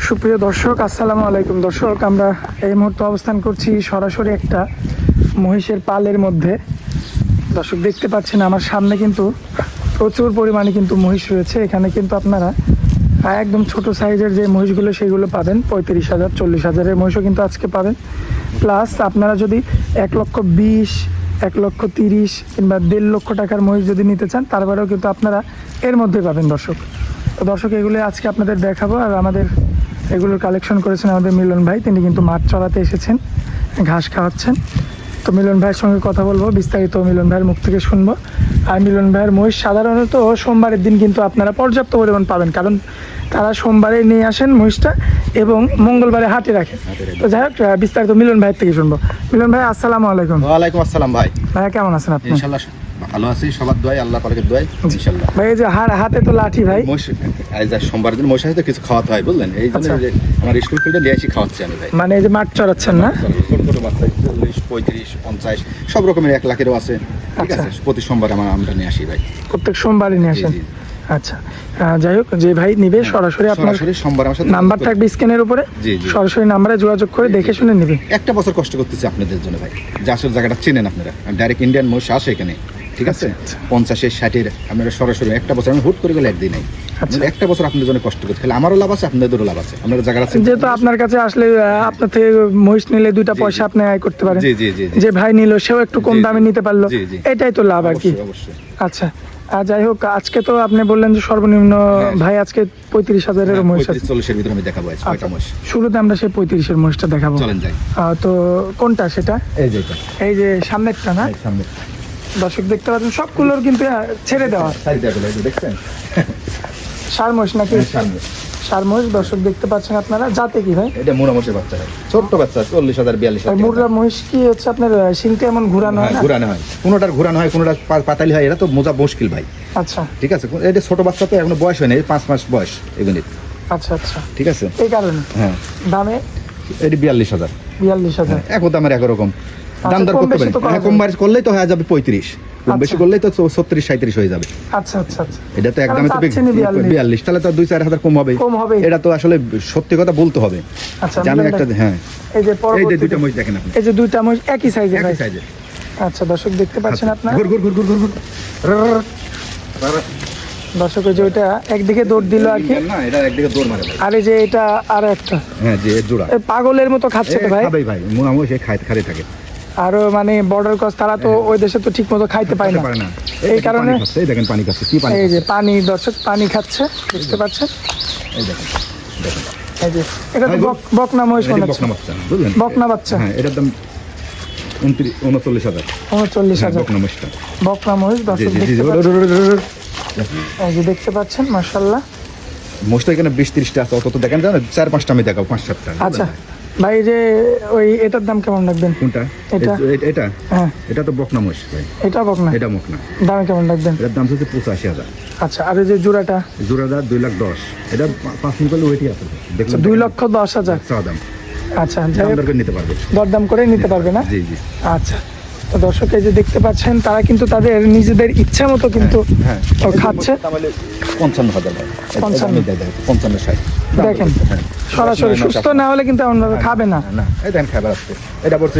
সুপ্রিয় দর্শক, আসসালামু আলাইকুম। দর্শক, আমরা এই মুহূর্তে অবস্থান করছি সরাসরি একটা মহিষের পালের মধ্যে। দর্শক দেখতে পাচ্ছেন আমার সামনে কিন্তু প্রচুর পরিমাণে কিন্তু মহিষ রয়েছে। এখানে কিন্তু আপনারা একদম ছোট সাইজের যে মহিষগুলো সেগুলো পাবেন 35,000 40,000-এর মহিষও কিন্তু আজকে পাবেন। প্লাস আপনারা যদি 1,20,000 1,30,000 কিংবা 1.5 লক্ষ টাকার মহিষ যদি নিতে চান, তারপরেও কিন্তু আপনারা এর মধ্যে পাবেন দর্শক। তো দর্শক, এগুলো আজকে আপনাদের দেখাবো। আর আমাদের এগুলোর কালেকশন করেছেন আমাদের মিলন ভাই। তিনি কিন্তু মাঠ চড়াতে এসেছেন, ঘাস খাওয়াচ্ছেন। তো মিলন ভাইয়ের সঙ্গে কথা বলবো, বিস্তারিত মিলন ভাইয়ের মুখ থেকে শুনবো। আর মিলন ভাইয়ের মহিষ সাধারণত সোমবারের দিন কিন্তু আপনারা পর্যাপ্ত পরিমাণ পাবেন, কারণ তারা সোমবারে নিয়ে আসেন মহিষটা এবং মঙ্গলবারে হাটে রাখেন। তো যাই হোক, বিস্তারিত মিলন ভাইয়ের থেকে শুনবো। মিলন ভাই, আসসালামু আলাইকুম। ওয়ালাইকুম আসসালাম ভাই। ভাইয়া কেমন আছেন আপনি? ইনশাআল্লাহ ভালো আছি, সবার দোয়ায়, আল্লাহ পাকের দোয়ায় ইনশাআল্লাহ। ভাই, এই যে হাতে তো লাঠি ভাই, আজ সোমবার দিন মহিষ তো কিছু খাওয়াতে হয়, বুঝলেন? এই জন্য যে আমার স্কুল ফিল্ডে নিয়ে এসে খাওয়াচ্ছি আমি ভাই। মানে এই যে মাঠ চড়াচ্ছেন না? ছোট ছোট বাচ্চা 40, 35, 50 সব রকমের 1 লাখেরও আছে। ঠিক আছে, প্রতি সোমবার আমরা নিয়ে আসি ভাই। প্রত্যেক সোমবারই নিয়ে আসেন? আচ্ছা, যাই হোক, যে ভাই নিবে সরাসরি আপনার সোমবার আমার সাথে নাম্বার থাকবে স্ক্রিনের উপরে, সরাসরি নাম্বারে যোগাযোগ করে দেখে শুনে নিবে। একটা বছর কষ্ট করতেছি আপনাদের জন্য ভাই, যে আসল জায়গাটা চেনেন আপনারা। ডাইরেক্ট ইন্ডিয়ান মহিষ আসে এখানে, ঠিক আছে? 50-এর 60-এর আপনারা সরাসরি একটা বছর, আমি হুট করে গেলে একদিন নাই। একটা বছর আপনাদের জন্য কষ্ট করতে, আমারও লাভ আছে, আপনাদেরও লাভ আছে। আপনারা জায়গা আছে, যেহেতু আপনার কাছে আসলে আপনার থেকে মহিষ নিলে 2টা পয়সা আপনি আয় করতে পারেন। জি জি জি। যে ভাই নিল সেও একটু কম দামে নিতে পারলো, এটাই তো লাভ আর কি। অবশ্যই। আচ্ছা, যাই হোক, আজকে তো আপনি বললেন যে সর্বনিম্ন ভাই আজকে 35,000-এর মহিষ আছে। 40-এর ভিতরে আমি দেখাবো আজ কয়টা মহিষ। শুরুতে আমরা সেই 35-এর মহিষটা দেখাবো, চলেন যাই। তো কোনটা সেটা? এই যে এটা, এই যে সামনেরটা না? সামনে দর্শক দেখতে পাচ্ছেন সবগুলোর কিন্তু ছেড়ে দেওয়া দেখছেন, ষাঁড় মহিষ নাকি? ষাঁড় মহিষ দর্শক দেখতে পাচ্ছেন আপনারা। জাতে কি ভাই? এটা মুরা মহিষের বাচ্চা, ছোট্ট বাচ্চা, 40,000 42,000। মুরা মহিষ কি হচ্ছে আপনার শিংটা এমন ঘুরানো হয়? ঘুরানো হয়, কোনোটার ঘুরানো হয়, কোনোটার পাতালি হয়। এটা তো মোজা মুশকিল ভাই। আচ্ছা, ঠিক আছে। এটা ছোট বাচ্চা তো এখনো বয়স হয় না, 5 মাস বয়স এগুলি। আচ্ছা আচ্ছা, ঠিক আছে, এই কারণে। হ্যাঁ, দামে এটি 42,000। 42,000 এখন দামের একরকম দাম দর করতে পারেন। কম বাড়ি করলেই তো হয়ে যাবে 35, কম বেশি করলেই তো 36-37 হয়ে যাবে। আচ্ছা আচ্ছা আচ্ছা, এটা তো একদম 42, তাহলে তো 2-4 হাজার কম হবে। এটা তো আসলে সত্যি কথা বলতে হবে। আচ্ছা, জানেন একটা, হ্যাঁ, এই যে এই যে দুইটা মহিষ দেখেন আপনি, এই যে দুইটা মহিষ একই সাইজের ভাই? একই সাইজের। আচ্ছা, দর্শক দেখতে পাচ্ছেন আপনারা। ঘুর ঘুর ঘুর ঘুর ঘুর ঘুর। দর্শক, ওই যে ওইটা একদিকে দৌড় দিল আর কি, না এটা একদিকে দৌড় মারে ভাই। আর এই যে এটা আর একটা, হ্যাঁ, যে জোড়া পাগলের মতো খাচ্ছে তো ভাই। খাবে ভাই, মুনা মহিষ খাইতে থাকে। আরো মানে বর্ডার ক্রস, তারা তো ওই দেশে তো ঠিক মতো খাইতে পায় না, এই কারণে এই দেখেন পানি খাচ্ছে। কি পানি? এই যে পানি, দর্শক পানি খাচ্ছে, বুঝতে পারছেন? এই দেখেন দেখেন, এই যে এটা তো বকনা মহিষ মনে হচ্ছে। বকনা বাচ্চা, বুঝলেন? বকনা বাচ্চা, হ্যাঁ, এটার দাম 39,000। 39,000 বকনা মহিষটা, বকনা মহিষ। দর্শক দেখতে পাচ্ছেন, এই যে দেখতে পাচ্ছেন, মাশাআল্লাহ। মহিষটা এখানে 20-30টা আছে, অত তো দেখেন জানেন, 4-5টা আমি দেখাবো, 5-7টা। আচ্ছা ভাই, যে ওই এটার দাম কেমন রাখবেন? কোনটা? এটা হ্যাঁ, এটা তো বকনা মহিষ ভাই। এটা বকনা? এটা বকনা। দাম কেমন রাখবেন? এটার দাম হচ্ছে 85,000। আচ্ছা, আর এই যে জোড়াটা? জোড়াটা 2,10,000। এটা 5 কুইন্টাল ওয়েটই আছে, দেখলাম। 2,10,000 চাওয়া দাম। আচ্ছা, দাম দর করে নিতে পারবে, দরদাম করে নিতে পারবে না? জি জি। আচ্ছা, তো দর্শক এই যে দেখতে পাচ্ছেন, তারা কিন্তু তাদের নিজেদের ইচ্ছা মতো কিন্তু খাচ্ছে। 55,000 ভাই। 55-60 দেখেন, সরাসরি সুস্থ না হলে কিন্তু এমন ভাবে খাবে না। না, এই দেখেন খাবার আসছে। এটা বলছে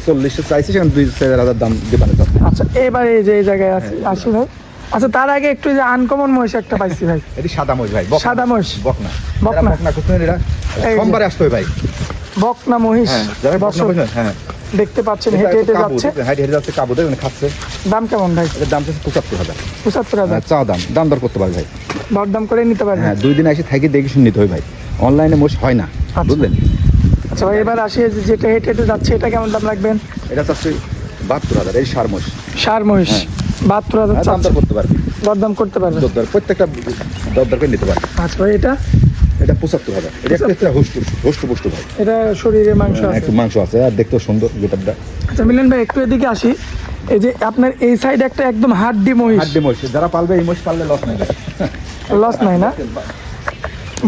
40 চাইছে, সেখানে 2-4 হাজার দাম দিবানে যাচ্ছে। আচ্ছা, এবারে এই যে এই জায়গায় আসি ভাই। আচ্ছা, তার আগে একটু যে আনকমন মহিষ একটা পাইছি ভাই। এটি সাদা মহিষ ভাই, সাদা মহিষ, বকনা। বকনা বকনা খুঁজছেন, এরা সোমবারে আসতে হয় ভাই। বকনা মহিষ, হ্যাঁ, দেখতে পাচ্ছেন হেঁটে হেঁটে যাচ্ছে, হেঁটে যাচ্ছে, কাবু দেখেন খাচ্ছে। দাম কেমন ভাই? এটার দাম হচ্ছে 75,000। 75,000 চাওয়া দাম, দাম দর করতে পারবে ভাই, দরদাম করে নিতে পারবে। হ্যাঁ, 2 দিন এসে থাকি দেখে শুনে নিতে হয় ভাই, অনলাইনে মোষ হয় না, বুঝলেন? আচ্ছা ভাই, এবার আসি যেটা হেঁটে হেঁটে যাচ্ছে, এটা কেমন দাম রাখবেন? এটা চাচ্ছে 72,000। এই ষাঁড় মোষ, ষাঁড় মহিষ 72,000 দাম দর করতে পারবে, দরদাম করতে পারবে, প্রত্যেকটা দর করে নিতে পারবে। আচ্ছা ভাই, এটা 75,000। এটা একটা হোস্ট ভাই, এটা শরীরে মাংস আছে, একটু মাংস আছে, আর দেখতেও সুন্দর গেটআপটা। আচ্ছা মিলন ভাই, একটু এদিকে আসি। এই যে আপনার এই সাইডে একটা একদম হাড্ডি মহিষ, যারা পালবে এই মহিষ পাললে লস নাই, লস নাই না?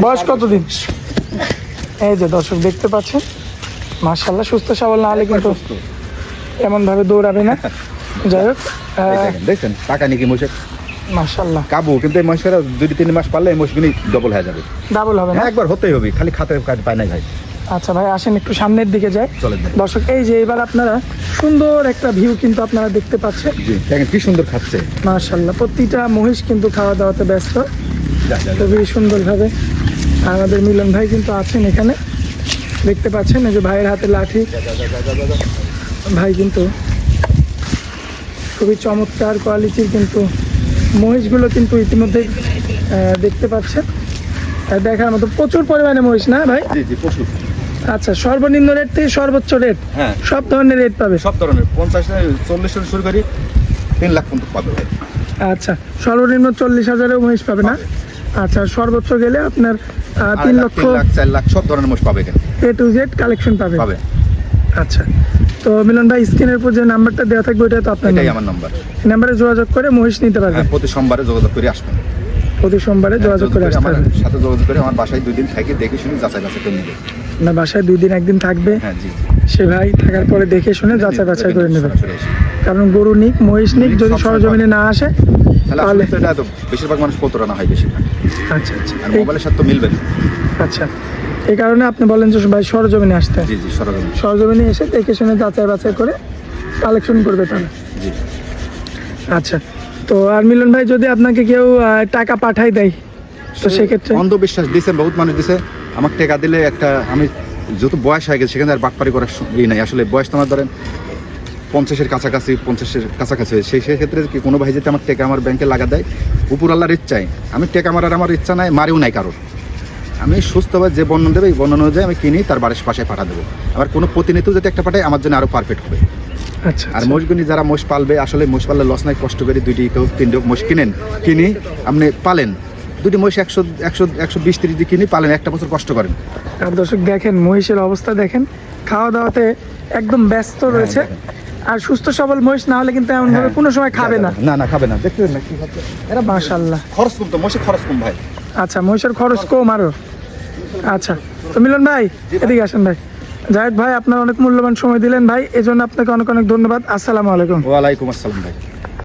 বয়স কতদিন? এই যে দর্শক দেখতে পাচ্ছেন, মাশাআল্লাহ, সুস্থ সবল না হলে কিন্তু এমন ভাবে দৌড়াবে না। যাই হোক, দেখেন টাকা নাকি মহিষের মাশাআল্লাহ, কাবু, কিন্তু এই মহিষেরা 2-3 মাস পারলে এই মহিষগুলি ডবল হয়ে যাবে। ডাবল হবে না? হ্যাঁ, একবার হতেই হবে, খালি খাতে কাজ পায় না ভাই। আচ্ছা ভাই, আসেন একটু সামনের দিকে যাই। চলেন ভাই। দর্শক, এই যে এবার আপনারা সুন্দর একটা ভিউ কিন্তু আপনারা দেখতে পাচ্ছেন। জি, দেখেন কি সুন্দর খাচ্ছে। মাশাআল্লাহ, প্রতিটা মহিষ কিন্তু খাওয়া দাওয়াতে ব্যস্ত যা, যা, যা। খুবই সুন্দরভাবে। আর আমাদের মিলন ভাই কিন্তু আছেন এখানে, দেখতে পাচ্ছেন এই যে ভাইয়ের হাতে লাঠি। ভাই কিন্তু খুবই চমৎকার কোয়ালিটির কিন্তু মহিষগুলো কিন্তু ইতিমধ্যে দেখতে পাচ্ছেন। দেখার মতো প্রচুর পরিমাণে মহিষ না ভাই? জি জি, প্রচুর। আচ্ছা, সর্বনিম্ন রেট থেকে সর্বোচ্চ রেট হ্যাঁ, সব ধরনের রেট পাবে? সব ধরনের 50-40 থেকে শুরু করি 3 লাখ পর্যন্ত পাবে ভাই। আচ্ছা, সর্বনিম্ন 40,000এও মহিষ পাবে না? আচ্ছা, সর্বোচ্চ গেলে আপনার 3 লক্ষ 3 লাখ 4 লাখ সব ধরনের মোষ পাবে এখানে। A to Z কালেকশন পাবে। পাবে। আচ্ছা, তো মিলন ভাই স্ক্রিনের উপর যে নাম্বারটা দেওয়া থাকবে ওটা তো আপনার এটাই নাম্বার। আমার নাম্বার। এই নাম্বারে যোগাযোগ করে মহিষ নিতে পারবেন। হ্যাঁ, প্রতি সোমবারে যোগাযোগ করে আসবেন। প্রতি সোমবারে যোগাযোগ করে আসতে আমার পারবেন। সাথে যোগাযোগ করে আমার বাসায় 2 দিন থাকি, দেখে শুনে যাচাই বাছাই করে নেবে। না, বাসায় 2 দিন 1 দিন থাকবে, হ্যাঁ জি। সে ভাই থাকার পরে দেখে শুনে যাচাই বাছাই করে নেবে। সরাসরি এসে। কারণ গরু নিক মহিষ নিক যদি সবসময় সরজমিনে না আসে তাহলে তাহলে আসলে তো এটা তো বেশিরভাগ মানুষ প্রতারণা হয় বেশি। আচ্ছা আচ্ছা আর মোবাইলের সাথে তো মিলবে না। আচ্ছা, এই কারণে আপনি বলেন যে ভাই সরজমিনে আসতে। জি জি, সরজমিন। সরজমিনে এসে দেখে শুনে যাচাই বাছাই করে কালেকশন করবে তারা। জি। আচ্ছা, তো আর মিলন ভাই যদি আপনাকে কেউ টাকা পাঠাই দেয় তো সেক্ষেত্রে? অন্ধবিশ্বাস দিছে, বহুত মানুষ দিছে। আমাকে টাকা দিলে একটা, আমি যেহেতু বয়স হয়ে গেছে সেখানে আর বাটপারি করার নাই। আসলে বয়স তোমার ধরেন 50-এর কাছাকাছি, 50-এর কাছাকাছি হয়। সেই ক্ষেত্রে কি কোনো ভাই যদি আমার টাকা আমার ব্যাংকে লাগা দেয়, উপর আল্লাহর ইচ্ছায় আমি টাকা মারার আমার ইচ্ছা নাই, মারিও নাই কারোর। আমি সুস্থভাবে যে বর্ণনা দেবে এই বর্ণনা অনুযায়ী আমি কিনি, তার বাড়ির পাশে পাঠা দেবো। আবার কোনো প্রতিনিধিও যদি একটা পাঠায় আমার জন্য আরও পারফেক্ট হবে। আচ্ছা, আর মোষগুনি যারা মোষ পালবে, আসলে মোষ পাললে লস নাই, কষ্ট করে 2টি হোক 3টি হোক মোষ কিনি আপনি পালেন। 2টি মোষ 120-130 দিয়ে কিনি পালেন, একটা বছর কষ্ট করেন। আর দর্শক দেখেন মহিষের অবস্থা দেখেন, খাওয়া দাওয়াতে একদম ব্যস্ত রয়েছে। আর সুস্থ সবল মহিষ না হলে কিন্তু এমন ভাবে কোনো সময় খাবে না। না না, খাবে না। দেখতে না কি খাচ্ছে এরা, মাশাআল্লাহ। খরচ কম তো, মোষে খরচ কম ভাই। আচ্ছা, মহিষের খরচ কম আরো। আচ্ছা, তো মিলন ভাই এদিকে আসেন ভাই। জাহেদ ভাই, আপনার অনেক মূল্যবান সময় দিলেন ভাই, এজন্য আপনাকে অনেক অনেক ধন্যবাদ। আসসালামু আলাইকুম। ওয়ালাইকুম আসসালাম ভাই।